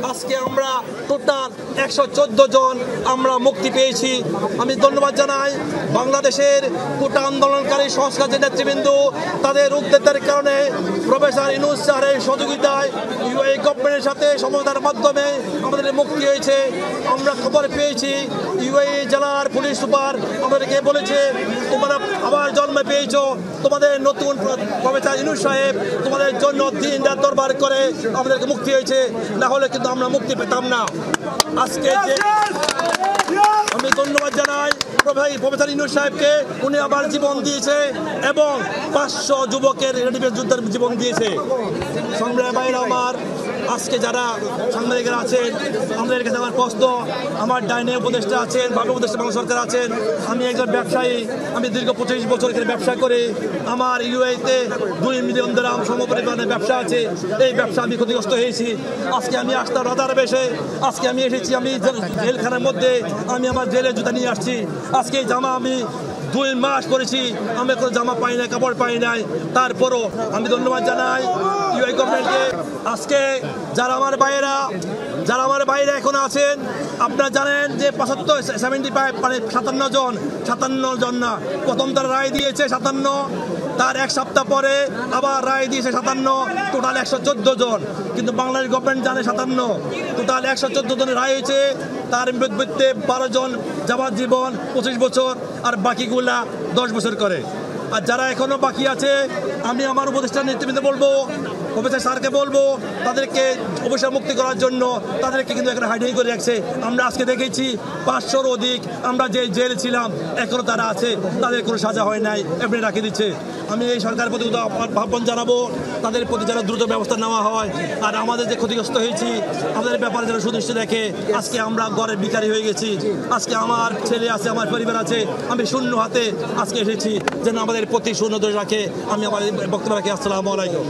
আজকে আমরা টোটাল 114 জন আমরা মুক্তি পেয়েছি। আমি ধন্যবাদ জানাই বাংলাদেশের কোটা আন্দোলনকারী সংস্কারের নেতৃবৃন্দ, তাদের উদ্যোগের কারণে প্রফেসর ইউনূস স্যারের সহযোগিতায় ইউএই গভর্নমেন্টের সাথে সমঝোতার মাধ্যমে আমাদের মুক্তি হয়েছে। আমরা খবর পেয়েছি ইউএই জেলার পুলিশ সুপার আমাদেরকে বলেছে, তোমরা আবার জন্ম পেয়েছো, তোমাদের নতুন প্রফেসর ইউনূস সাহেব তোমাদের জন্য দিন রাত দরবার করে আমাদেরকে মুক্তি হয়েছে, না হলে কিন্তু আমরা মুক্তি পেতাম না। আজকে আমি ধন্যবাদ জানাই প্রফেসর ইউনূস সাহেবকে, উনি আবার জীবন দিয়েছে এবং 500 যুবকের রেডিমেড যুদ্ধের জীবন দিয়েছে। সংগ্রামী ভাইরা আমার, আজকে যারা সাংবাদিকরা আছেন, আমাদের কাছে আমার প্রশ্ন, আমার ডাইনে উপদেষ্টা আছেন, ভাবে উপদেষ্টা বাংলা সরকার আছেন, আমি একজন ব্যবসায়ী, আমি দীর্ঘ 25 বছর এখানে ব্যবসা করি, আমার ইউএইতে 2 মিলিয়ন দিরহাম সমপরিমাণে ব্যবসা আছে, এই ব্যবসা আমি ক্ষতিগ্রস্ত হয়েছি। আজকে আমি আসতাম রাজার বেশে, আজকে আমি এসেছি, আমি জেলখানার মধ্যে আমি আমার জেলের জুতা নিয়ে আসছি। আজকে জামা আমি 2 মাস পরেছি, আমি কোনো জামা পাই নাই, কাপড় পাই নাই, তারপরও আমি ধন্যবাদ জানাই ইউএই গভর্নমেন্টকে। আজকে যারা আমার বাইরে এখন আছেন, আপনারা জানেন যে 75 মানে 57 জন না, প্রথম তারা রায় দিয়েছে 57, তার 1 সপ্তাহ পরে আবার রায় দিয়েছে 57, টোটাল 114 জন। কিন্তু বাংলাদেশ গভর্নমেন্ট জানে 57, টোটাল 114 জনের রায় হয়েছে। তার বিরুদ্ধে 12 জন যাবজ্জীবন 25 বছর, আর বাকিগুলা 10 বছর করে। আর যারা এখনো বাকি আছে, আমি আমার উপদেষ্টার নেতৃত্বে বলবো, প্রফেসর স্যারকে বলবো, তাদেরকে অবশ্যই মুক্তি করার জন্য, তাদেরকে কিন্তু এখানে হাইডিং করে রাখছে। আমরা আজকে দেখেছি 500-র অধিক আমরা যে জেলে ছিলাম এখনো তারা আছে, তাদের কোনো সাজা হয় নাই, এমনি রাখে দিচ্ছে। আমি এই সরকারের প্রতি আহ্বান জানাবো, তাদের প্রতি যেন দ্রুত ব্যবস্থা নেওয়া হয়, আর আমাদের যে ক্ষতিগ্রস্ত হয়েছি আমাদের ব্যাপারে যেন সুদৃষ্টি দেখে। আজকে আমরা ঘরের ভিখারি হয়ে গেছি, আজকে আমার ছেলে আছে, আমার পরিবার আছে, আমি শূন্য হাতে আজকে এসেছি, যেন আমাদের প্রতি শূন্য দোষ রাখে। আমি আমার বক্তব্য রাখি। আসসালামু আলাইকুম।